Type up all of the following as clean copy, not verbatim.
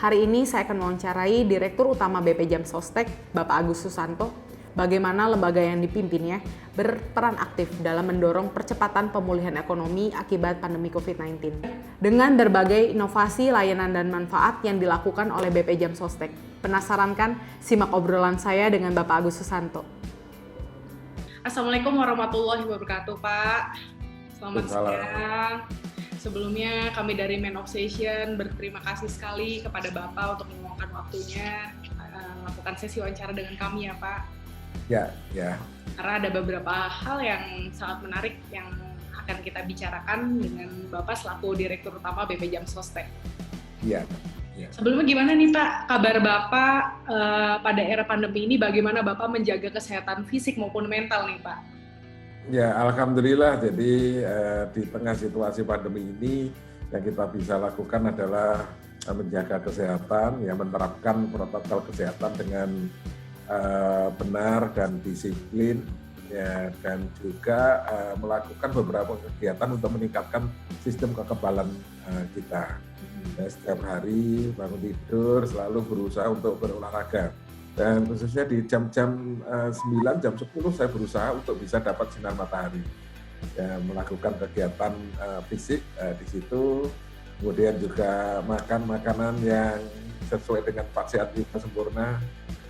Hari ini saya akan mewawancarai Direktur Utama BP Jam Sostek, Bapak Agus Susanto, bagaimana lembaga yang dipimpinnya berperan aktif dalam mendorong percepatan pemulihan ekonomi akibat pandemi COVID-19. Dengan berbagai inovasi, layanan, dan manfaat yang dilakukan oleh BP Jam Sostek. Penasaran kan? Simak obrolan saya dengan Bapak Agus Susanto. Assalamualaikum warahmatullahi wabarakatuh, Pak. Selamat siang. Sebelumnya kami dari Man Obsession berterima kasih sekali kepada Bapak untuk meluangkan waktunya melakukan sesi wawancara dengan kami ya Pak. Ya. Karena ada beberapa hal yang sangat menarik yang akan kita bicarakan dengan Bapak selaku Direktur Utama BP Jam Sostek. Ya. Sebelumnya gimana nih Pak, kabar Bapak pada era pandemi ini, bagaimana Bapak menjaga kesehatan fisik maupun mental nih Pak? Ya, alhamdulillah. Jadi di tengah situasi pandemi ini yang kita bisa lakukan adalah menjaga kesehatan, ya menerapkan protokol kesehatan dengan benar dan disiplin, ya, dan juga melakukan beberapa kegiatan untuk meningkatkan sistem kekebalan kita. Ya, setiap hari bangun tidur selalu berusaha untuk berolahraga. Dan khususnya di jam-jam 9, jam 10 saya berusaha untuk bisa dapat sinar matahari. Ya, melakukan kegiatan fisik di situ, kemudian juga makan makanan yang sesuai dengan wasiat kita sempurna.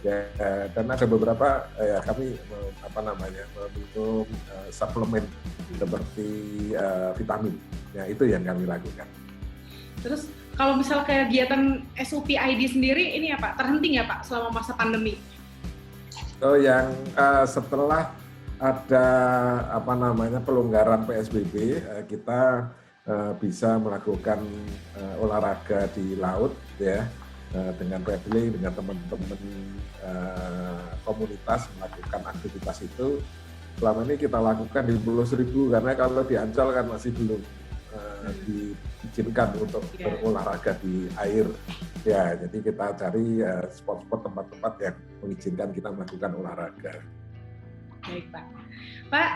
Ya, dan ada beberapa kami meminum suplemen seperti vitamin. Ya, itu yang kami lakukan. Terus kalau misal kegiatan SOP ID sendiri ini ya Pak, terhenti nggak Pak selama masa pandemi? Oh, yang setelah ada pelonggaran PSBB, kita bisa melakukan olahraga di laut, ya, dengan paddling, dengan teman-teman komunitas melakukan aktivitas itu. Selama ini kita lakukan di Pulau Seribu karena kalau di Ancol kan masih belum diizinkan untuk berolahraga di air, ya, jadi kita cari spot-spot, tempat-tempat yang mengizinkan kita melakukan olahraga. Baik Pak,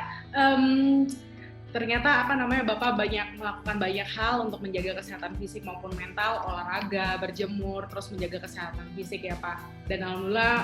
ternyata Bapak melakukan banyak hal untuk menjaga kesehatan fisik maupun mental, olahraga, berjemur, terus menjaga kesehatan fisik ya Pak. Dan alhamdulillah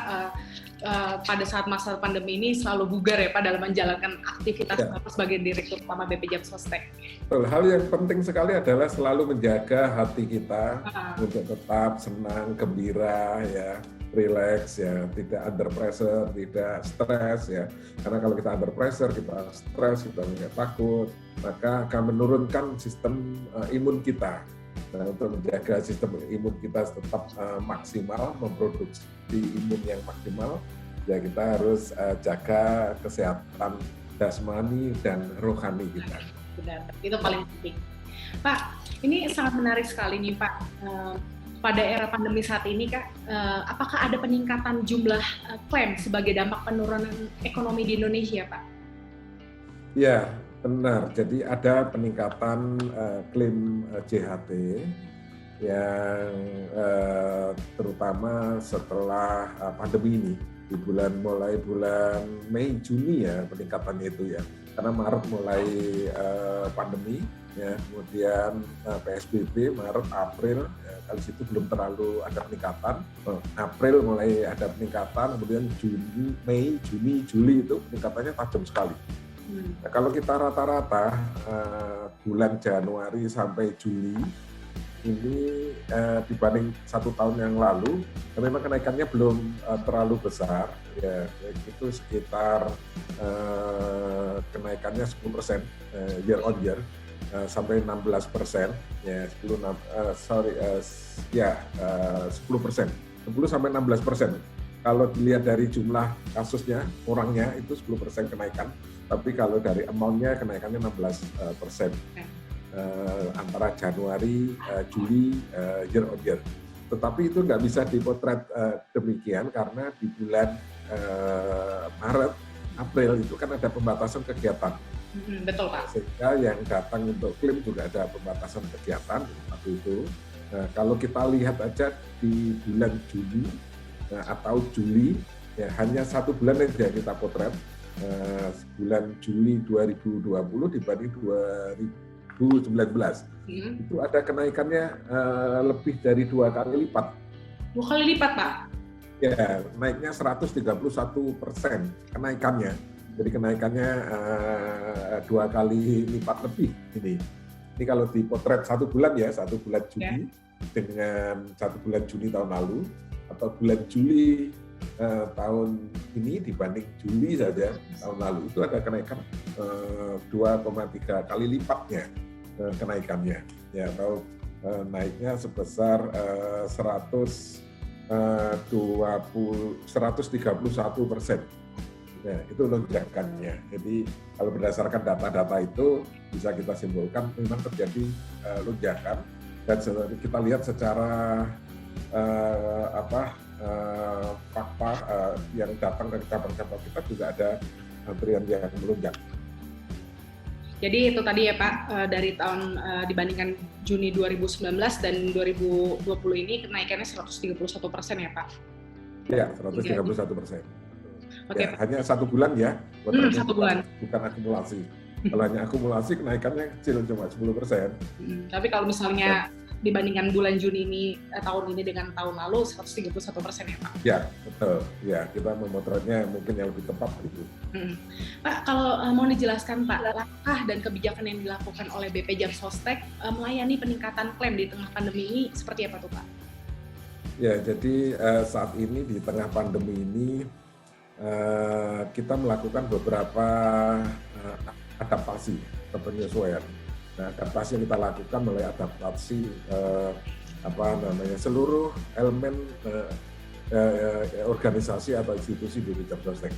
pada saat masa pandemi ini selalu bugar ya Pak dalam menjalankan aktivitas Bapak sebagai Direktur Utama BP Jam Sostek. Hal yang penting sekali adalah selalu menjaga hati kita untuk tetap senang, gembira, ya, relax, ya, tidak under pressure, tidak stres, ya. Karena kalau kita under pressure, kita stres, kita takut, maka akan menurunkan sistem imun kita. Nah, untuk menjaga sistem imun kita tetap maksimal, memproduksi imun yang maksimal, ya kita harus jaga kesehatan jasmani dan rohani kita. Benar, itu paling penting. Pak, ini sangat menarik sekali nih Pak. Pada era pandemi saat ini, Kak, apakah ada peningkatan jumlah klaim sebagai dampak penurunan ekonomi di Indonesia, Pak? Ya, benar. Jadi ada peningkatan klaim JHT yang terutama setelah pandemi ini. Mulai bulan Mei, Juni ya peningkatannya itu ya. Karena Maret mulai pandemi, ya, kemudian PSBB, Maret, April, ya, kali situ belum terlalu ada peningkatan. April mulai ada peningkatan, kemudian Juni, Mei, Juni, Juli itu peningkatannya tajam sekali. Nah, kalau kita rata-rata bulan Januari sampai Juli ini dibanding 1 tahun yang lalu, memang kenaikannya belum terlalu besar, ya, itu sekitar kenaikannya 10% year on year sampai 16%, ya 10% sampai 16%. Kalau dilihat dari jumlah kasusnya, orangnya itu 10% kenaikan, tapi kalau dari amount-nya kenaikannya 16%. Antara Januari, Juli, year on year. Tetapi itu nggak bisa dipotret demikian karena di bulan Maret, April itu kan ada pembatasan kegiatan. Betul Pak. Sehingga yang datang untuk klaim juga ada pembatasan kegiatan waktu itu. Nah, kalau kita lihat aja di bulan Juni atau Juli, ya hanya 1 bulan saja kita potret. Bulan Juli 2020 dibanding 2019 itu ada kenaikannya lebih dari 2 kali lipat 2 kali lipat, Pak? Ya, naiknya 131% kenaikannya. Jadi kenaikannya 2 kali lipat lebih ini. Ini kalau dipotret 1 bulan ya, 1 bulan Juni dengan 1 bulan Juni tahun lalu, atau bulan Juli tahun ini dibanding Juli saja tahun lalu, itu ada kenaikan 2,3 kali lipatnya kenaikannya. Ya, atau naiknya sebesar 131%. Ya, itu lonjakannya. Jadi kalau berdasarkan data-data itu bisa kita simpulkan memang terjadi lonjakan, dan kita lihat secara fakta yang datang dari cabang-cabang kita juga ada antrian yang melonjak. Jadi itu tadi ya Pak, dari tahun dibandingkan Juni 2019 dan 2020 ini kenaikannya 131% ya Pak? Ya, 131%. Oke, Ya, hanya 1 bulan ya, 1 bulan. Bukan akumulasi. Kalau hanya akumulasi kenaikannya kecil, cuma 10%. Tapi kalau misalnya dibandingkan bulan Juni ini tahun ini dengan tahun lalu 131% ya Pak? Ya, betul. Ya, kita memotretnya mungkin yang lebih tepat itu. Pak, kalau mau dijelaskan Pak, langkah dan kebijakan yang dilakukan oleh BP Jam Sostek melayani peningkatan klaim di tengah pandemi ini seperti apa tuh Pak? Ya, jadi saat ini di tengah pandemi ini kita melakukan beberapa adaptasi atau penyesuaian. Nah, adaptasi yang kita lakukan mulai adaptasi seluruh elemen organisasi atau institusi di Jam Sostek.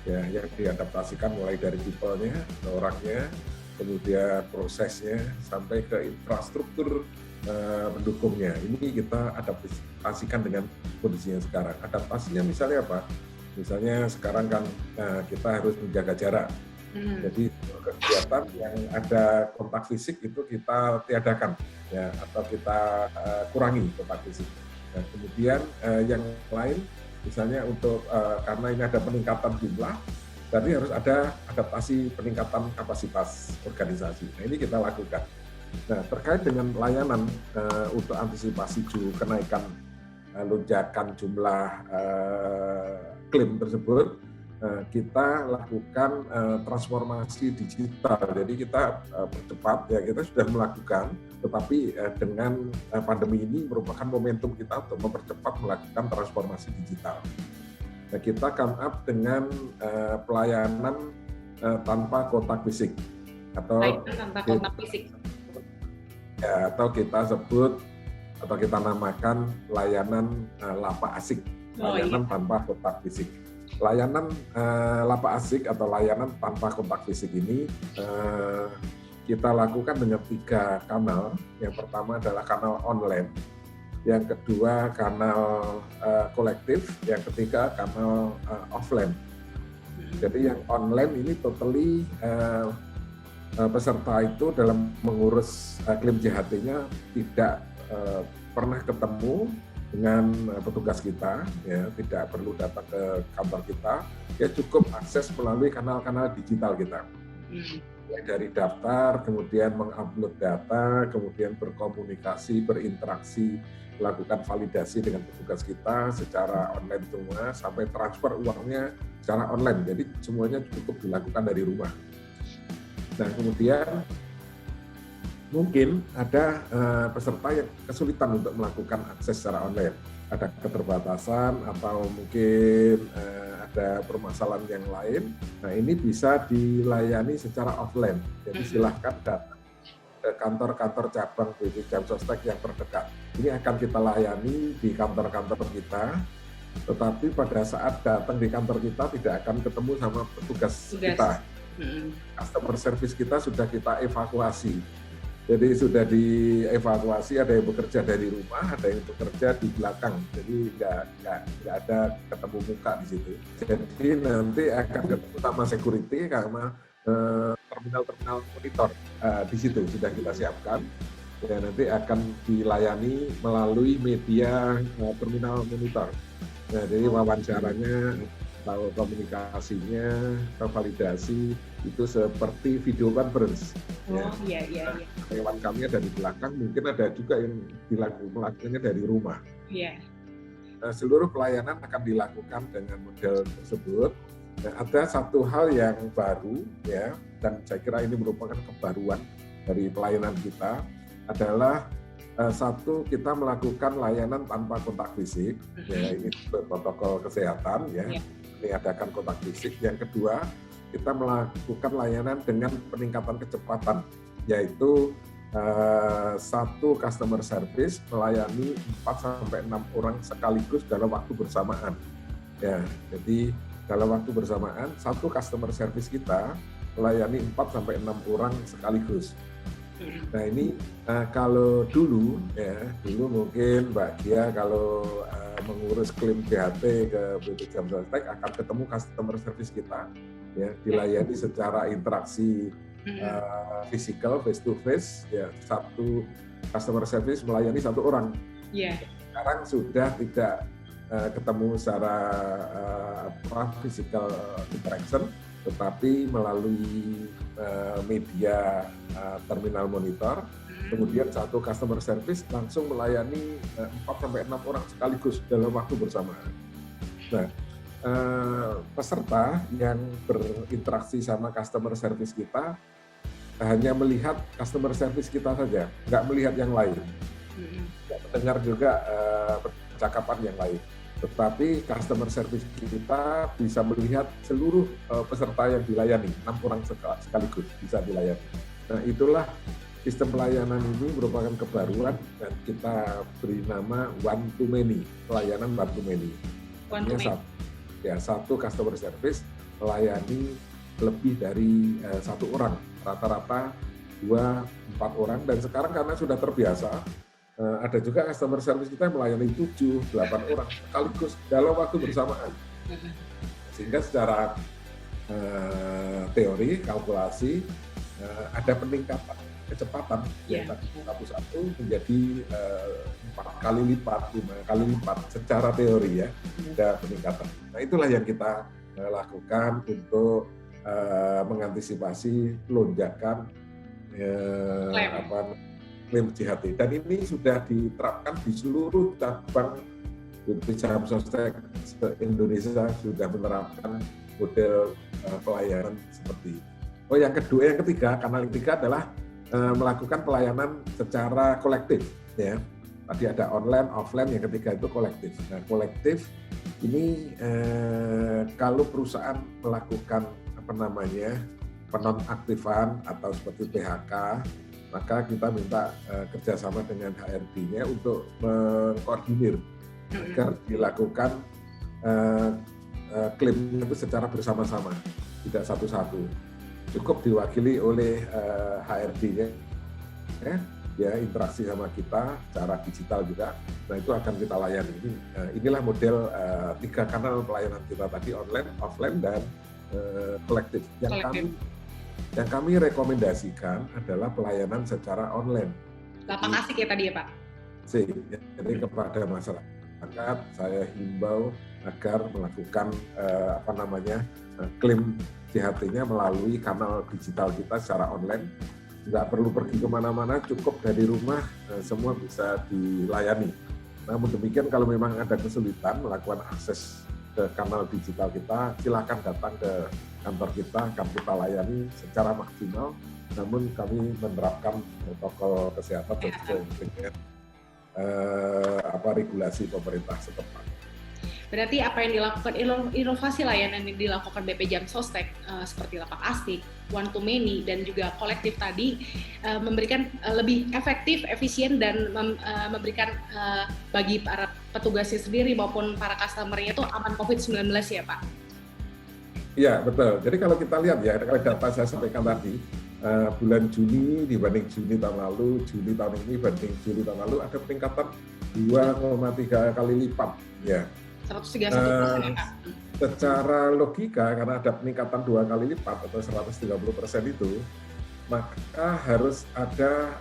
Ya, yang diadaptasikan mulai dari people-nya, orangnya, kemudian prosesnya, sampai ke infrastruktur pendukungnya. Ini kita adaptasikan dengan kondisinya sekarang. Adaptasinya misalnya apa? Misalnya sekarang kan kita harus menjaga jarak. Jadi kegiatan yang ada kontak fisik itu kita tiadakan, ya, atau kita kurangi kontak fisik. Nah, kemudian yang lain, misalnya untuk karena ini ada peningkatan jumlah, berarti harus ada adaptasi peningkatan kapasitas organisasi. Nah, ini kita lakukan. Nah, terkait dengan layanan untuk antisipasi kenaikan lonjakan jumlah klaim tersebut, kita lakukan transformasi digital. Jadi kita percepat, ya, kita sudah melakukan, tetapi dengan pandemi ini merupakan momentum kita untuk mempercepat melakukan transformasi digital. Nah, kita come up dengan pelayanan tanpa kontak fisik, atau tanpa kontak fisik. Ya, atau kita sebut atau kita namakan layanan lapak asik, layanan tanpa kontak fisik. Layanan lapak asik atau layanan tanpa kontak fisik ini kita lakukan dengan 3 kanal. Yang pertama adalah kanal online, yang kedua kanal kolektif, yang ketiga kanal offline. Jadi yang online ini totally peserta itu dalam mengurus klaim JHT-nya tidak pernah ketemu dengan petugas kita, ya, tidak perlu datang ke kantor kita, ya cukup akses melalui kanal-kanal digital kita. Ya, dari daftar, kemudian mengupload data, kemudian berkomunikasi, berinteraksi, melakukan validasi dengan petugas kita secara online semua, sampai transfer uangnya secara online. Jadi semuanya cukup dilakukan dari rumah. Nah, kemudian mungkin ada peserta yang kesulitan untuk melakukan akses secara online. Ada keterbatasan atau mungkin ada permasalahan yang lain. Nah, ini bisa dilayani secara offline. Jadi silahkan datang ke kantor-kantor cabang BP Jam Sostek yang terdekat. Ini akan kita layani di kantor-kantor kita. Tetapi pada saat datang di kantor kita tidak akan ketemu sama petugas kita. Customer service kita sudah kita evakuasi. Jadi sudah dievakuasi, ada yang bekerja dari rumah, ada yang bekerja di belakang. Jadi nggak ada ketemu muka di situ. Jadi nanti akan ketemu sama security karena terminal-terminal monitor di situ sudah kita siapkan. Ya, nanti akan dilayani melalui media terminal monitor. Nah, jadi wawancaranya, atau komunikasinya, atau validasi itu seperti video conference. Iya. Karyawan kami dari belakang, mungkin ada juga yang melakukannya dari rumah. Iya. seluruh pelayanan akan dilakukan dengan model tersebut. Nah, ada satu hal yang baru ya, dan saya kira ini merupakan kebaruan dari pelayanan kita adalah satu, kita melakukan layanan tanpa kontak fisik, ya ini protokol kesehatan ya, meniadakan kontak fisik. Yang kedua, kita melakukan layanan dengan peningkatan kecepatan, yaitu satu customer service melayani 4-6 orang sekaligus dalam waktu bersamaan. Ya, jadi dalam waktu bersamaan satu customer service kita melayani 4-6 orang sekaligus. Nah ini kalau dulu mungkin Mbak Gia kalau mengurus klaim BHT ke BP Jam Sostek akan ketemu customer service kita, ya dilayani secara interaksi physical face to face, ya satu customer service melayani satu orang. Sekarang sudah tidak ketemu secara physical interaction, tetapi melalui media terminal monitor, kemudian satu customer service langsung melayani 4-6 orang sekaligus dalam waktu bersamaan. Nah, peserta yang berinteraksi sama customer service kita hanya melihat customer service kita saja, nggak melihat yang lain, nggak mendengar juga percakapan yang lain. Tetapi customer service kita bisa melihat seluruh peserta yang dilayani, 6 orang sekaligus bisa dilayani. Nah, itulah sistem pelayanan ini merupakan kebaruan dan kita beri nama one to many, pelayanan one to many. Satu customer service melayani lebih dari satu orang, rata-rata 2-4 orang, dan sekarang karena sudah terbiasa, ada juga customer service kita yang melayani 7-8 orang sekaligus dalam waktu bersamaan. Sehingga secara teori, kalkulasi, ada peningkatan kecepatan yang tadi 1 menjadi 4 kali lipat, 5 kali lipat secara teori ya, ada peningkatan. Nah itulah yang kita lakukan untuk mengantisipasi lonjakan klaim JHT, dan ini sudah diterapkan di seluruh cabang BP Jam Sostek Indonesia, sudah menerapkan model pelayanan seperti ini. Yang ketiga, kanal yang ketiga adalah melakukan pelayanan secara kolektif ya. Tadi ada online, offline, yang ketiga itu kolektif. Nah, kolektif ini kalau perusahaan melakukan penonaktifan atau seperti PHK, maka kita minta kerjasama dengan HRD-nya untuk mengkoordinir agar dilakukan klaim itu secara bersama-sama, tidak satu-satu. Cukup diwakili oleh HRD-nya, ya interaksi sama kita secara digital juga. Nah itu akan kita layani. Inilah model 3 kanal pelayanan kita tadi, online, offline, dan kolektif. Yang kami rekomendasikan adalah pelayanan secara online. Lapak asik ya tadi ya Pak? Jadi kepada masyarakat saya himbau agar melakukan klaim JHT-nya melalui kanal digital kita secara online. Nggak perlu pergi kemana-mana, cukup dari rumah semua bisa dilayani. Namun demikian kalau memang ada kesulitan melakukan akses ke kanal digital kita, silakan datang ke kantor kita, akan kita layani secara maksimal. Namun kami menerapkan protokol kesehatan sesuai dengan regulasi pemerintah setempat. Berarti apa yang dilakukan, inovasi layanan yang dilakukan BP Jam Sostek seperti lapak asik, one to many, dan juga kolektif tadi memberikan lebih efektif, efisien, dan memberikan bagi para petugasnya sendiri maupun para customer-nya itu aman COVID-19 ya Pak? Iya, betul. Jadi kalau kita lihat ya, kalau data saya sampaikan tadi, bulan Juni dibanding Juni tahun lalu, Juni tahun ini banding Juli tahun lalu, ada peningkatan 2,3 kali lipat. Ya. 131% ya Pak? Secara logika, karena ada peningkatan 2 kali lipat atau 130% itu, maka harus ada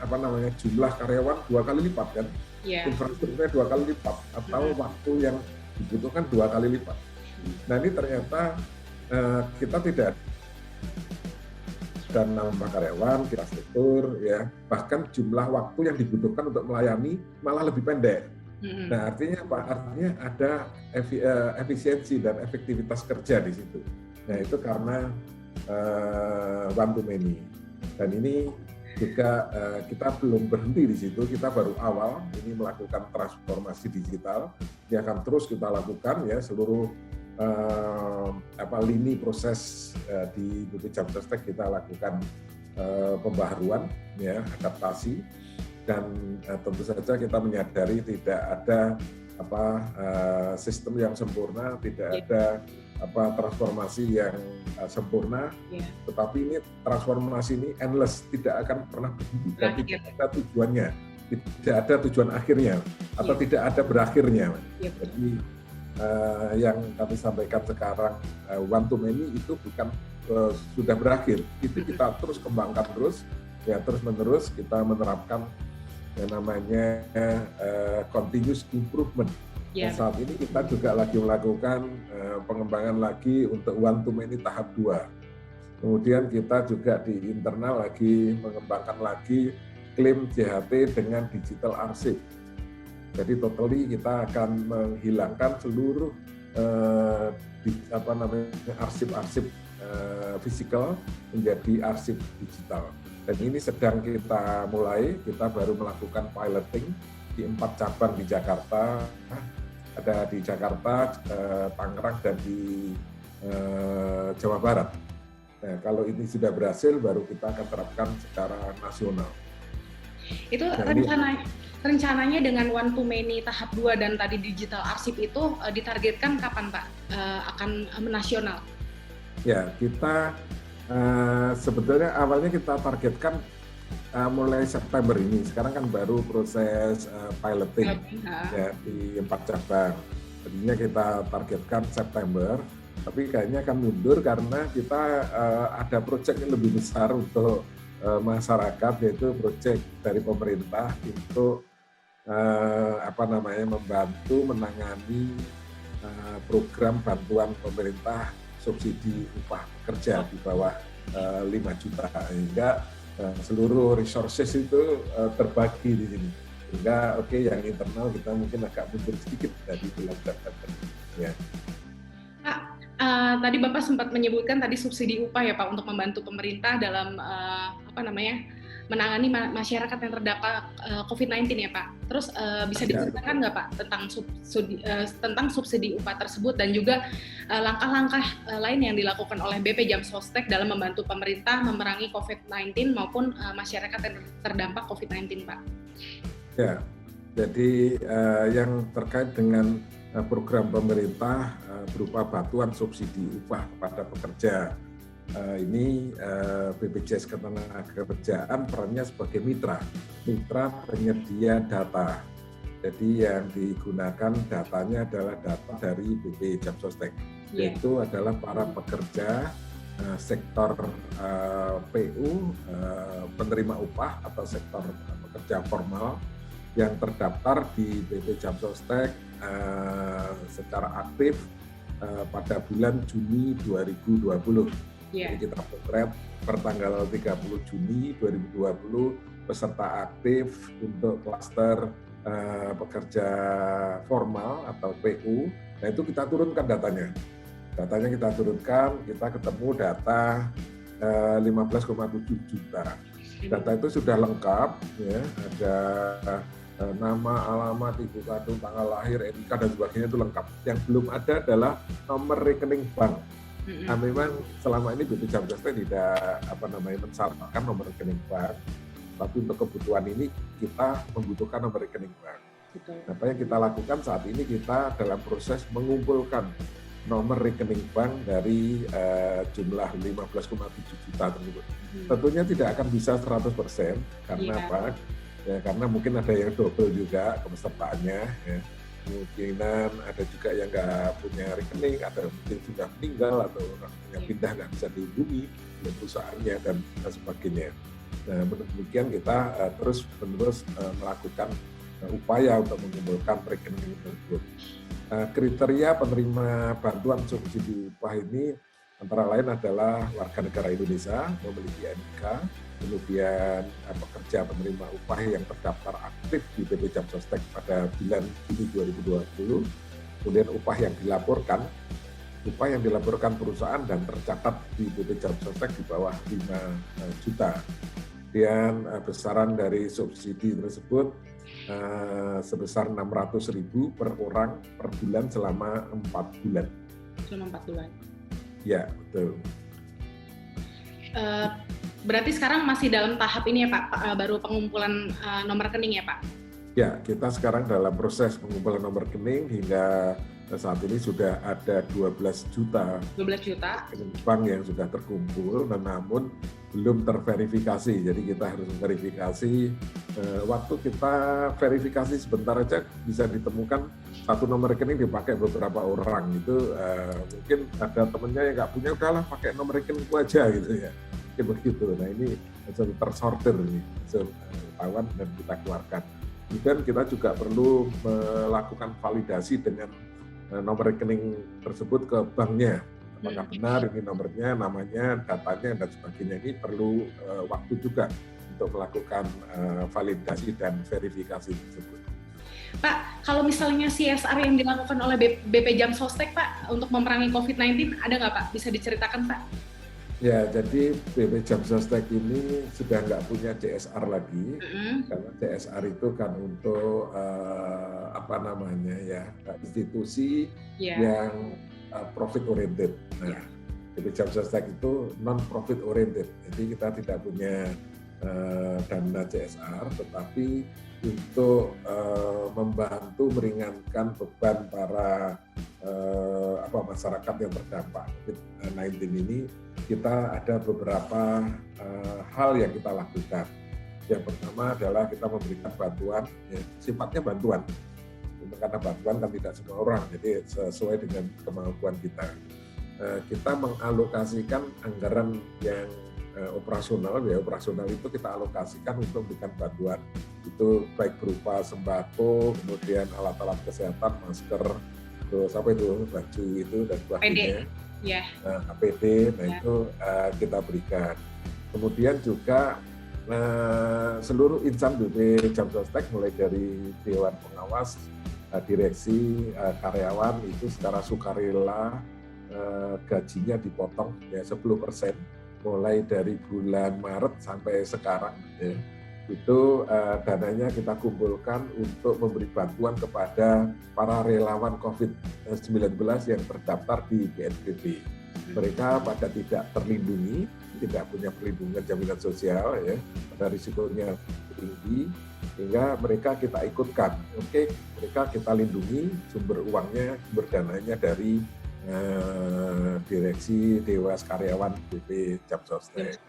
jumlah karyawan 2 kali lipat kan? Infrastrukturnya 2 kali lipat, atau waktu yang dibutuhkan 2 kali lipat. Nah ini ternyata kita tidak dan nambah karyawan, kita struktur, ya bahkan jumlah waktu yang dibutuhkan untuk melayani malah lebih pendek. Nah, artinya apa? Artinya ada efisiensi dan efektivitas kerja di situ. Nah, itu karena one to many. Dan ini juga kita belum berhenti di situ, kita baru awal ini melakukan transformasi digital. Ini akan terus kita lakukan ya seluruh lini proses di BP Jam Sostek kita lakukan pembaharuan ya, adaptasi. Dan tentu saja kita menyadari tidak ada sistem yang sempurna, tidak ada transformasi yang sempurna, tetapi ini transformasi ini endless, tidak akan pernah berhenti dan tidak ada tujuannya, tidak ada tujuan akhirnya atau tidak ada berakhirnya. Jadi yang kami sampaikan sekarang one to many itu bukan sudah berakhir, itu kita terus kembangkan terus ya, terus menerus kita menerapkan yang namanya continuous improvement. Nah, saat ini kita juga lagi melakukan pengembangan lagi untuk one to many tahap 2. Kemudian kita juga di internal lagi mengembangkan lagi klaim JHT dengan digital arsip. Jadi totally kita akan menghilangkan seluruh arsip-arsip fisikal menjadi arsip digital. Dan ini sedang kita mulai, kita baru melakukan piloting di 4 cabang di Jakarta, ada di Jakarta, Tangerang, dan di Jawa Barat. Nah, kalau ini sudah berhasil, baru kita akan terapkan secara nasional. Itu rencananya dengan one to many tahap 2 dan tadi digital arsip itu ditargetkan kapan Pak akan nasional? Ya, kita sebetulnya awalnya kita targetkan mulai September ini. Sekarang kan baru proses piloting ya, di 4 cabang. Tadinya kita targetkan September, tapi kayaknya akan mundur karena kita ada proyek yang lebih besar untuk masyarakat, yaitu proyek dari pemerintah untuk membantu menangani program bantuan pemerintah subsidi upah kerja di bawah 5 juta, sehingga seluruh resources itu terbagi di sini. Sehingga yang internal kita mungkin agak mundur sedikit dari bulan September. Ya. Pak, tadi Bapak sempat menyebutkan tadi subsidi upah ya Pak untuk membantu pemerintah dalam menangani masyarakat yang terdampak COVID-19 ya Pak. Terus bisa diceritakan nggak Pak tentang subsidi upah tersebut dan juga langkah-langkah lain yang dilakukan oleh BP Jam Sostek dalam membantu pemerintah memerangi COVID-19 maupun masyarakat yang terdampak COVID-19 Pak? Ya, jadi yang terkait dengan program pemerintah berupa bantuan subsidi upah kepada pekerja. Ini BPJS Ketenagakerjaan perannya sebagai mitra penyedia data. Jadi yang digunakan datanya adalah data dari BP Jam Sostek, yaitu adalah para pekerja sektor PU, penerima upah atau sektor pekerja formal yang terdaftar di BP Jam Sostek secara aktif pada bulan Juni 2020. Jadi kita potret per tanggal 30 Juni 2020 peserta aktif untuk klaster pekerja formal atau PU. Nah itu kita turunkan datanya. Datanya kita turunkan, kita ketemu data 15,7 juta. Data itu sudah lengkap, ya, ada nama, alamat, ibu kandung, tanggal lahir, NIK dan sebagainya itu lengkap. Yang belum ada adalah nomor rekening bank. Nah, memang selama ini BP Jam Sostek tidak mensyaratkan nomor rekening bank, tapi untuk kebutuhan ini kita membutuhkan nomor rekening bank. Apa yang kita lakukan saat ini, kita dalam proses mengumpulkan nomor rekening bank dari jumlah 15,7 juta tersebut. Tentunya tidak akan bisa 100%, karena apa? Ya, karena mungkin ada yang double juga kepesertaannya. Ya. Kemungkinan ada juga yang nggak punya rekening, ada mungkin sudah meninggal atau yang pindah nggak bisa dihubungi oleh perusahaannya dan sebagainya. Nah, demikian kita terus-menerus melakukan upaya untuk mengumpulkan rekening tersebut. Kriteria penerima bantuan subsidi upah ini Antara lain adalah warga negara Indonesia, memiliki NIK, kemudian pekerja penerima upah yang terdaftar aktif di BP Jam Sostek pada bulan Juni 2020, kemudian upah yang dilaporkan perusahaan dan tercatat di BP Jam Sostek di bawah 5 juta. Kemudian besaran dari subsidi tersebut sebesar 600.000 per orang per bulan selama 4 bulan. Selama 4 bulan. Ya, betul. Berarti sekarang masih dalam tahap ini ya Pak, baru pengumpulan nomor rekening ya Pak? Ya, kita sekarang dalam proses pengumpulan nomor rekening hingga saat ini sudah ada 12 juta bank yang sudah terkumpul, namun belum terverifikasi. Jadi kita harus verifikasi. Waktu kita verifikasi sebentar aja bisa ditemukan satu nomor rekening dipakai beberapa orang. Itu mungkin ada temennya yang nggak punya, udahlah pakai nomor rekeningku aja gitu ya. Begitu. Nah ini sudah tersortir nih, ketahuan dan kita keluarkan. Kemudian kita juga perlu melakukan validasi dengan nomor rekening tersebut ke banknya. Apakah benar ini nomornya, namanya, datanya, dan sebagainya. Ini perlu waktu juga untuk melakukan validasi dan verifikasi tersebut. Pak, kalau misalnya CSR yang dilakukan oleh BP Jam Sostek Pak untuk memerangi COVID-19, ada nggak Pak? Bisa diceritakan Pak? Ya, jadi BP Jam Sostek ini sudah nggak punya CSR lagi, karena CSR itu kan untuk institusi yang profit oriented. Nah, BP Jam Sostek itu non profit oriented, jadi kita tidak punya dana CSR, tetapi untuk membantu meringankan beban para masyarakat yang terdampak COVID-19 ini, kita ada beberapa hal yang kita lakukan. Yang pertama adalah kita memberikan bantuan, sifatnya bantuan, karena bantuan kan tidak semua orang, jadi sesuai dengan kemampuan kita. Kita mengalokasikan anggaran yang operasional itu kita alokasikan untuk memberikan bantuan, itu baik berupa sembako, kemudian alat-alat kesehatan, masker, terus baju itu dan sebagainya, APD, itu kita berikan. Kemudian juga seluruh insan BP Jam Sostek mulai dari Dewan Pengawas, direksi, karyawan itu secara sukarela gajinya dipotong 10% mulai dari bulan Maret sampai sekarang. Itu dananya kita kumpulkan untuk memberi bantuan kepada para relawan COVID-19 yang terdaftar di BNPB. Mereka pada tidak terlindungi, tidak punya perlindungan jaminan sosial, pada risikonya tinggi, sehingga mereka kita ikutkan. Mereka kita lindungi, sumber uangnya, sumber dananya dari direksi Dewas Karyawan BP Jam Sostek.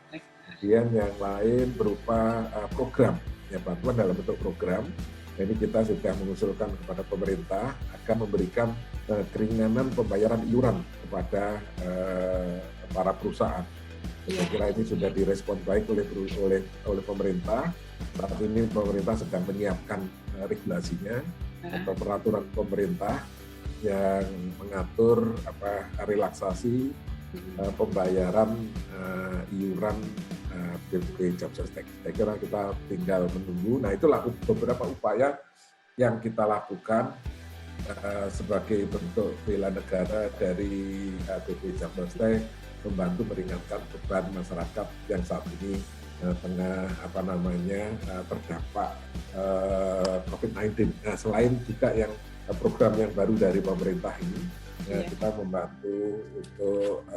Kemudian yang lain berupa program, bantuan dalam bentuk program. Ini kita sudah mengusulkan kepada pemerintah akan memberikan keringanan pembayaran iuran kepada para perusahaat. Saya kira ini sudah direspon baik oleh pemerintah. Saat ini pemerintah sedang menyiapkan regulasinya atau peraturan pemerintah yang mengatur relaksasi pembayaran iuran BP Jam Sostek. Saya kira kita tinggal menunggu. Nah, itulah beberapa upaya yang kita lakukan sebagai bentuk bela negara dari BP Jam Sostek, membantu meringankan beban masyarakat yang saat ini tengah terdampak COVID-19. Nah, selain juga yang program yang baru dari pemerintah ini, kita membantu untuk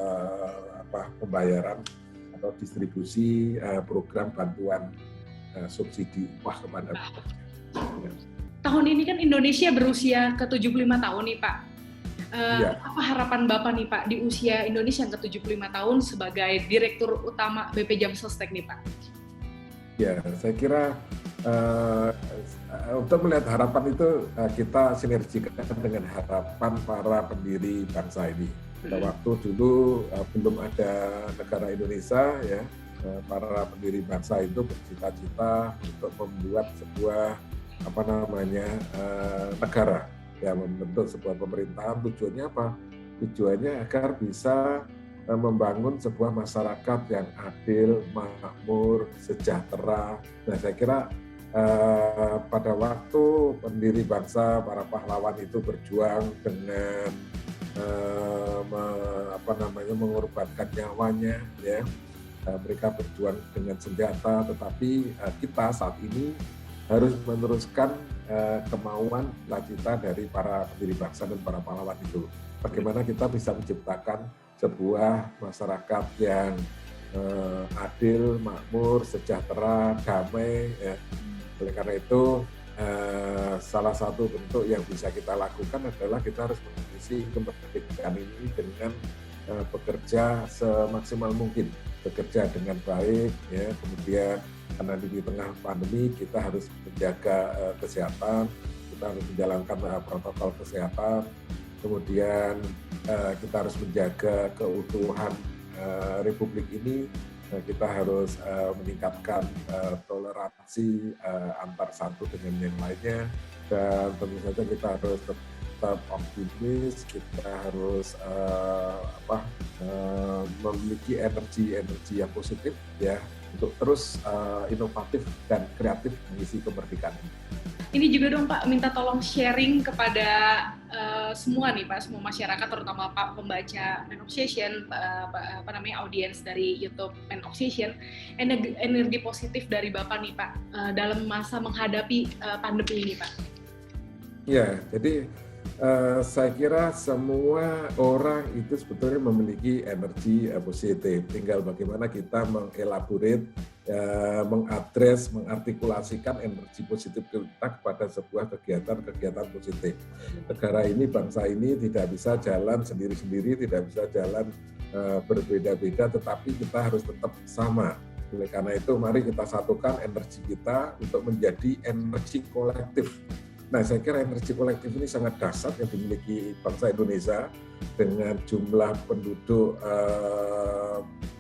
pembayaran atau distribusi program bantuan subsidi upah kepada pekerja. Tahun ini kan Indonesia berusia ke-75 tahun nih Pak. Apa harapan Bapak nih Pak di usia Indonesia yang ke-75 tahun sebagai Direktur Utama BP Jam Sostek nih Pak? Ya, saya kira untuk melihat harapan itu kita sinergikan dengan harapan para pendiri bangsa ini. Pada waktu dulu belum ada negara Indonesia, para pendiri bangsa itu bercita-cita untuk membuat sebuah negara, membentuk sebuah pemerintahan. Tujuannya apa? Tujuannya agar bisa membangun sebuah masyarakat yang adil, makmur, sejahtera. Nah, saya kira pada waktu pendiri bangsa, para pahlawan itu berjuang dengan mengorbankan nyawanya, ya. Mereka berjuang dengan senjata, tetapi kita saat ini harus meneruskan kemauan, cita-cita dari para pendiri bangsa dan para pahlawan itu. Bagaimana kita bisa menciptakan sebuah masyarakat yang adil, makmur, sejahtera, damai. Ya. Oleh karena itu, salah satu bentuk yang bisa kita lakukan adalah kita harus mengisi kemerdekaan ini dengan bekerja semaksimal mungkin, bekerja dengan baik, ya. Kemudian karena di tengah pandemi kita harus menjaga kesehatan, kita harus menjalankan protokol kesehatan, kemudian kita harus menjaga keutuhan Republik ini, kita harus meningkatkan toleransi antar satu dengan yang lainnya, dan tentu saja kita harus tetap optimis, kita harus memiliki energi yang positif, ya, untuk terus inovatif dan kreatif mengisi kemerdekaan ini. Ini juga dong Pak, minta tolong sharing kepada semua nih Pak, semua masyarakat, terutama Pak pembaca Man Obsession, audiens dari YouTube Man Obsession, energi positif dari Bapak nih Pak, dalam masa menghadapi pandemi ini Pak. Ya, jadi saya kira semua orang itu sebetulnya memiliki energi positif. Tinggal bagaimana kita mengelaborate, mengadres, mengartikulasikan energi positif kita kepada sebuah kegiatan-kegiatan positif. Negara ini, bangsa ini tidak bisa jalan sendiri-sendiri, tidak bisa jalan berbeda-beda, tetapi kita harus tetap sama. Oleh karena itu, mari kita satukan energi kita untuk menjadi energi kolektif. Nah, saya kira energi kolektif ini sangat dahsyat yang dimiliki bangsa Indonesia dengan jumlah penduduk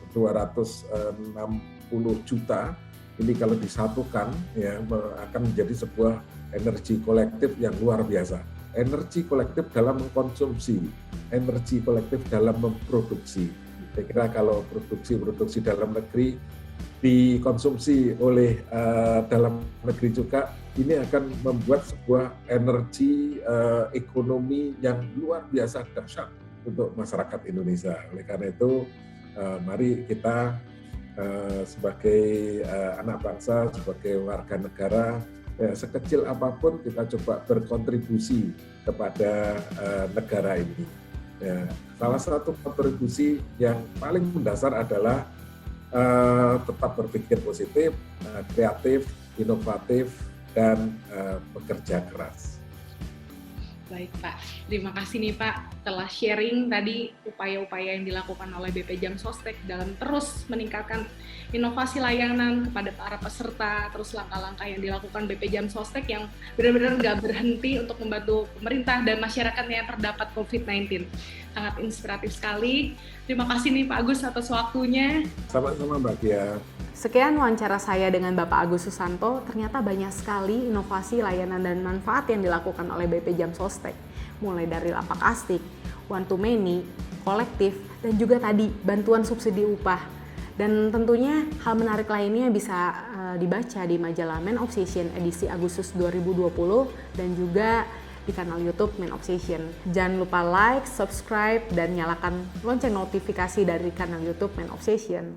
260 juta. Ini kalau disatukan, ya, akan menjadi sebuah energi kolektif yang luar biasa. Energi kolektif dalam mengkonsumsi, energi kolektif dalam memproduksi. Saya kira kalau produksi dalam negeri dikonsumsi oleh dalam negeri juga, ini akan membuat sebuah energi ekonomi yang luar biasa dahsyat untuk masyarakat Indonesia. Oleh karena itu, mari kita sebagai anak bangsa, sebagai warga negara, sekecil apapun kita coba berkontribusi kepada negara ini. Ya, salah satu kontribusi yang paling mendasar adalah tetap berpikir positif, kreatif, inovatif, dan bekerja keras. Baik Pak, terima kasih nih Pak telah sharing tadi upaya-upaya yang dilakukan oleh BP Jam Sostek dalam terus meningkatkan inovasi layanan kepada para peserta, terus langkah-langkah yang dilakukan BP Jam Sostek yang benar-benar nggak berhenti untuk membantu pemerintah dan masyarakatnya yang terdapat COVID-19. Sangat inspiratif sekali. Terima kasih nih Pak Agus atas waktunya. Sama-sama Mbak Kia. Sekian wawancara saya dengan Bapak Agus Susanto. Ternyata banyak sekali inovasi, layanan, dan manfaat yang dilakukan oleh BP Jam Sostek. Mulai dari lapak astik, one to many, kolektif, dan juga tadi bantuan subsidi upah. Dan tentunya hal menarik lainnya bisa dibaca di majalah Man Obsession edisi Agustus 2020 dan juga di kanal YouTube Man Obsession. Jangan lupa like, subscribe, dan nyalakan lonceng notifikasi dari kanal YouTube Man Obsession.